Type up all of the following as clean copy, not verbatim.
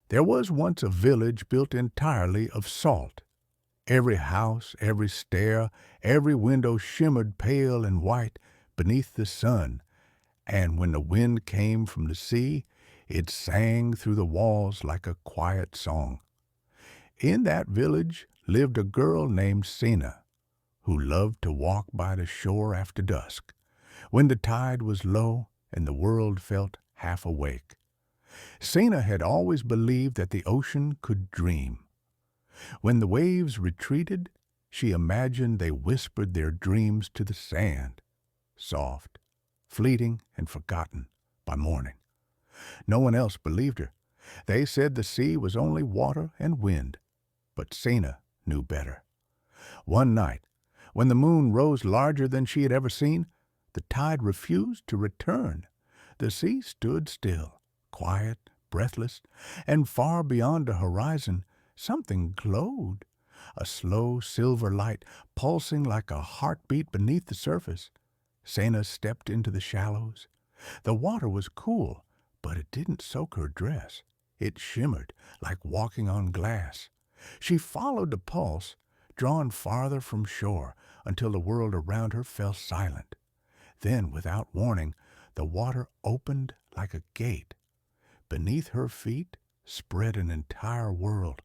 There was once a village built entirely of salt. Every house, every stair, every window shimmered pale and white beneath the sun, and when the wind came from the sea, it sang through the walls like a quiet song. In that village lived a girl named Sena, who loved to walk by the shore after dusk, when the tide was low and the world felt half awake. Sena had always believed that the ocean could dream. When the waves retreated, she imagined they whispered their dreams to the sand, soft, fleeting, and forgotten by morning. No one else believed her. They said the sea was only water and wind, but Sena knew better. One night, when the moon rose larger than she had ever seen, the tide refused to return. The sea stood still, quiet, breathless, and far beyond the horizon something glowed, a slow silver light pulsing like a heartbeat beneath the surface. Sena stepped into the shallows. The water was cool, but it didn't soak her dress. It shimmered like walking on glass. She followed the pulse, drawn farther from shore, until the world around her fell silent. Then, without warning, the water opened like a gate. Beneath her feet spread an entire world,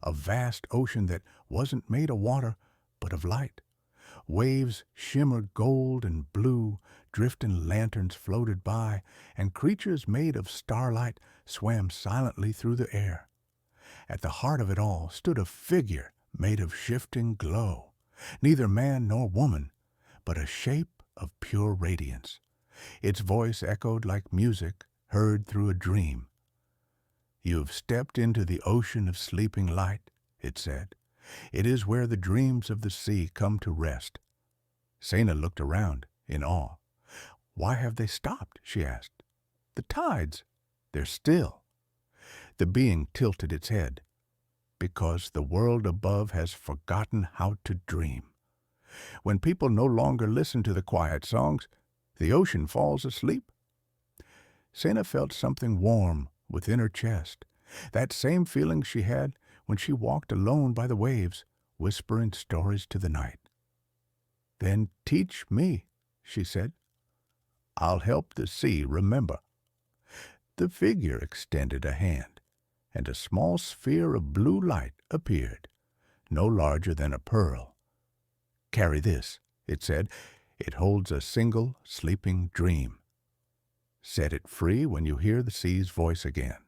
a vast ocean that wasn't made of water, but of light. Waves shimmered gold and blue, drifting lanterns floated by, and creatures made of starlight swam silently through the air. At the heart of it all stood a figure made of shifting glow, neither man nor woman, but a shape of pure radiance. Its voice echoed like music heard through a dream. "You have stepped into the ocean of sleeping light," it said. "It is where the dreams of the sea come to rest." Sena looked around in awe. "Why have they stopped?" she asked. "The tides. They're still." The being tilted its head. "Because the world above has forgotten how to dream. When people no longer listen to the quiet songs, the ocean falls asleep." Sena felt something warm within her chest, that same feeling she had when she walked alone by the waves, whispering stories to the night. "Then teach me," she said. "I'll help the sea remember." The figure extended a hand, and a small sphere of blue light appeared, no larger than a pearl. "Carry this," it said. "It holds a single sleeping dream. Set it free when you hear the sea's voice again."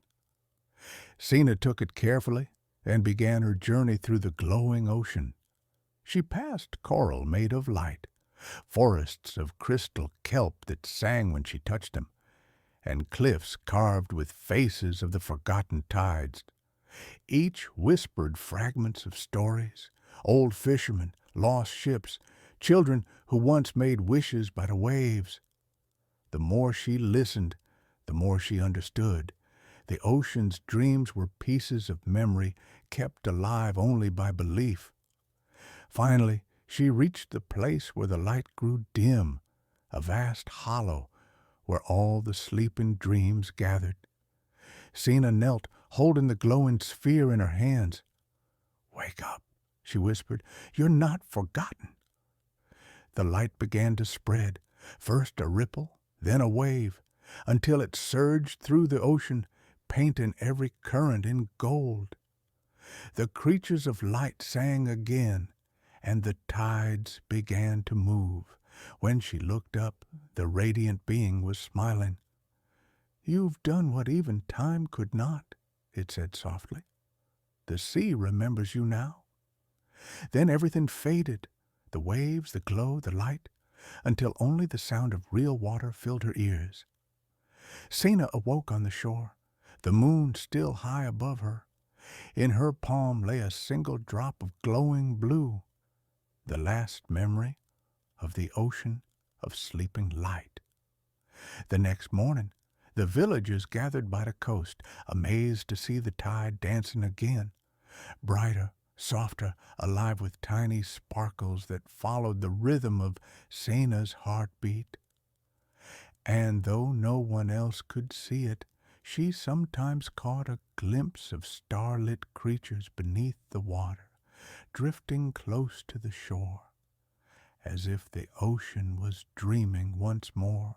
Sena took it carefully and began her journey through the glowing ocean. She passed coral made of light, forests of crystal kelp that sang when she touched them, and cliffs carved with faces of the forgotten tides. Each whispered fragments of stories, old fishermen, lost ships, children who once made wishes by the waves. The more she listened, the more she understood. The ocean's dreams were pieces of memory kept alive only by belief. Finally, she reached the place where the light grew dim, a vast hollow where all the sleeping dreams gathered. Sena knelt, holding the glowing sphere in her hands. "Wake up," she whispered. "You're not forgotten." The light began to spread, first a ripple, then a wave, until it surged through the ocean, painting every current in gold. The creatures of light sang again, and the tides began to move. When she looked up, the radiant being was smiling. "You've done what even time could not," it said softly. "The sea remembers you now." Then everything faded, the waves, the glow, the light, until only the sound of real water filled her ears. Sena awoke on the shore, the moon still high above her. In her palm lay a single drop of glowing blue, the last memory of the ocean of sleeping light. The next morning, the villagers gathered by the coast, amazed to see the tide dancing again, brighter, softer, alive with tiny sparkles that followed the rhythm of Sena's heartbeat. And though no one else could see it, she sometimes caught a glimpse of starlit creatures beneath the water, drifting close to the shore, as if the ocean was dreaming once more.